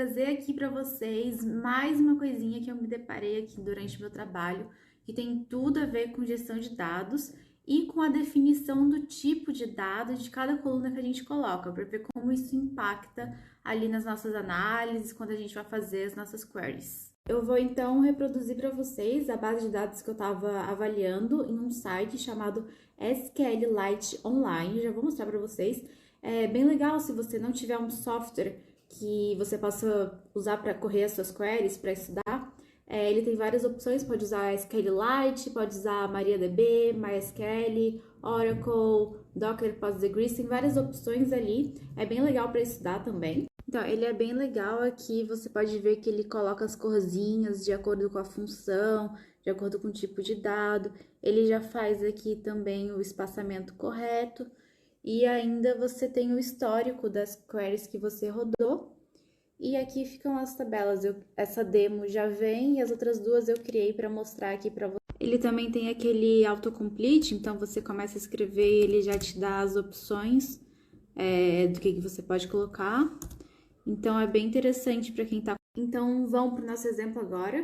trazer aqui para vocês mais uma coisinha que eu me deparei aqui durante o meu trabalho, que tem tudo a ver com gestão de dados e com a definição do tipo de dado de cada coluna que a gente coloca, para ver como isso impacta ali nas nossas análises, quando a gente vai fazer as nossas queries. Eu vou então reproduzir para vocês a base de dados que eu estava avaliando em um site chamado SQLite Online. Já vou mostrar para vocês. É bem legal se você não tiver um software que você possa usar para correr as suas queries, para estudar. Ele tem várias opções, pode usar SQLite, pode usar MariaDB, MySQL, Oracle, Docker, Postgres, tem várias opções ali. É bem legal para estudar também. Então, ele é bem legal aqui, você pode ver que ele coloca as corzinhas de acordo com a função, de acordo com o tipo de dado. Ele já faz aqui também o espaçamento correto. E ainda você tem o histórico das queries que você rodou. E aqui ficam as tabelas. Essa demo já vem e as outras duas eu criei para mostrar aqui para você. Ele também tem aquele autocomplete, então você começa a escrever e ele já te dá as opções do que você pode colocar. Então, é bem interessante para quem tá... Então, vamos para o nosso exemplo agora.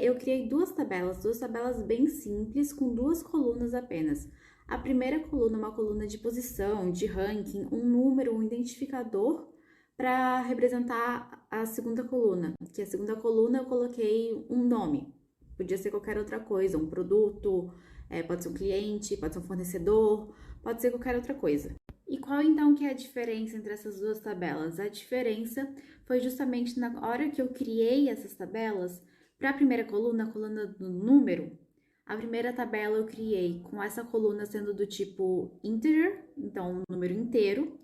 Eu criei duas tabelas bem simples, com duas colunas apenas. A primeira coluna é uma coluna de posição, de ranking, um número, um identificador, para representar a segunda coluna. Que a segunda coluna eu coloquei um nome. Podia ser qualquer outra coisa, um produto, pode ser um cliente, pode ser um fornecedor, pode ser qualquer outra coisa. E qual então que é a diferença entre essas duas tabelas? A diferença foi justamente na hora que eu criei essas tabelas, para a primeira coluna, a coluna do número, a primeira tabela eu criei com essa coluna sendo do tipo integer, então um número inteiro,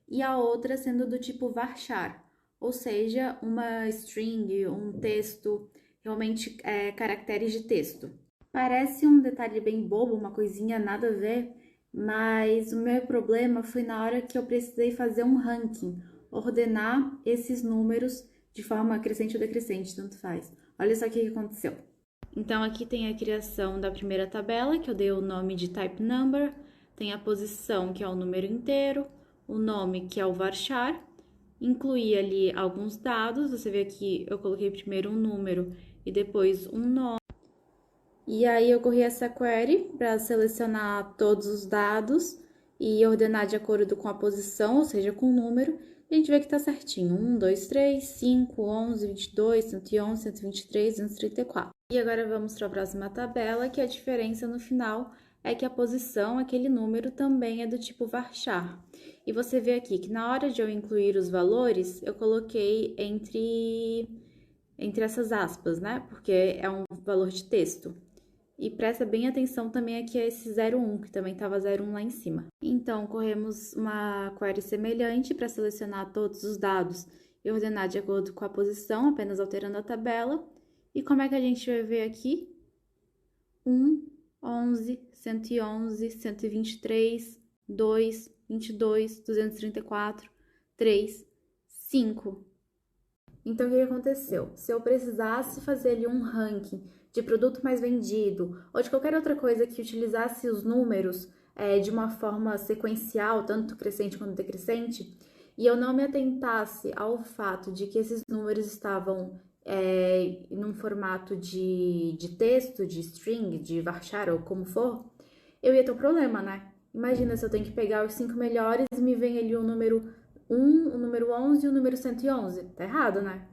e a outra sendo do tipo varchar, ou seja, uma string, um texto, realmente caracteres de texto. Parece um detalhe bem bobo, uma coisinha nada a ver, mas o meu problema foi na hora que eu precisei fazer um ranking, ordenar esses números de forma crescente ou decrescente, tanto faz. Olha só o que aconteceu. Então, aqui tem a criação da primeira tabela, que eu dei o nome de type number, tem a posição, que é o número inteiro, o nome, que é o varchar, incluí ali alguns dados, você vê aqui, eu coloquei primeiro um número e depois um nome. E aí eu corri essa query para selecionar todos os dados e ordenar de acordo com a posição, ou seja, com o número, e a gente vê que tá certinho. 1, 2, 3, 5, 11, 22, 111, 123, 234. E agora vamos para a próxima tabela, que a diferença no final é que a posição, aquele número, também é do tipo varchar. E você vê aqui que na hora de eu incluir os valores, eu coloquei entre essas aspas, né? Porque é um valor de texto. E presta bem atenção também aqui a esse 01, que também estava 01 lá em cima. Então, corremos uma query semelhante para selecionar todos os dados e ordenar de acordo com a posição, apenas alterando a tabela. E como é que a gente vai ver aqui? 1, 11, 111, 123, 2, 22, 234, 3, 5. Então, o que aconteceu? Se eu precisasse fazer ali um ranking de produto mais vendido ou de qualquer outra coisa que utilizasse os números de uma forma sequencial, tanto crescente quanto decrescente, e eu não me atentasse ao fato de que esses números estavam num formato de texto, de string, de varchar ou como for, eu ia ter um problema, né? Imagina se eu tenho que pegar os 5 melhores e me vem ali o número 1, o número 11 e o número 111. Tá errado, né?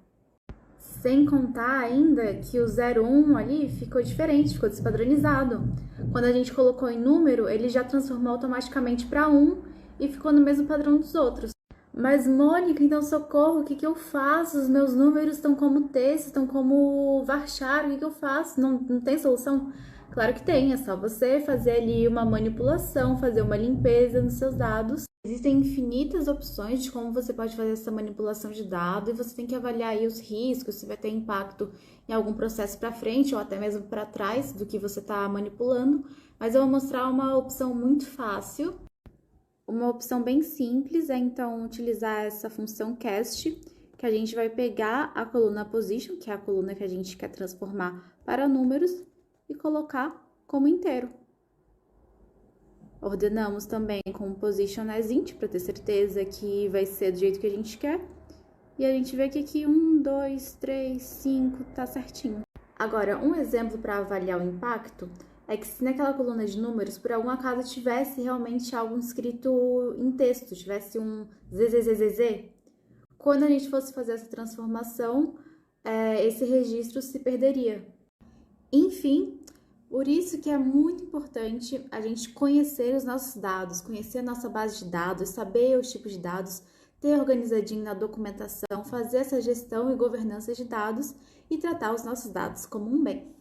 Sem contar ainda que o 01 ali ficou diferente, ficou despadronizado. Quando a gente colocou em número, ele já transformou automaticamente para 1 e ficou no mesmo padrão dos outros. Mas, Mônica, então socorro, o que eu faço? Os meus números estão como texto, estão como varchar, o que eu faço? Não tem solução? Claro que tem, é só você fazer ali uma manipulação, fazer uma limpeza nos seus dados. Existem infinitas opções de como você pode fazer essa manipulação de dados e você tem que avaliar aí os riscos, se vai ter impacto em algum processo para frente ou até mesmo para trás do que você está manipulando. Mas eu vou mostrar uma opção muito fácil. Uma opção bem simples é então utilizar essa função cast, que a gente vai pegar a coluna position, que é a coluna que a gente quer transformar para números, e colocar como inteiro. Ordenamos também com position as int, para ter certeza que vai ser do jeito que a gente quer. e a gente vê que aqui 1, 2, 3, 5 tá certinho. Agora, um exemplo para avaliar o impacto é que se naquela coluna de números, por algum acaso, tivesse realmente algo escrito em texto, tivesse um ZZZZZ, quando a gente fosse fazer essa transformação, esse registro se perderia. Enfim, por isso que é muito importante a gente conhecer os nossos dados, conhecer a nossa base de dados, saber os tipos de dados, ter organizadinho na documentação, fazer essa gestão e governança de dados e tratar os nossos dados como um bem.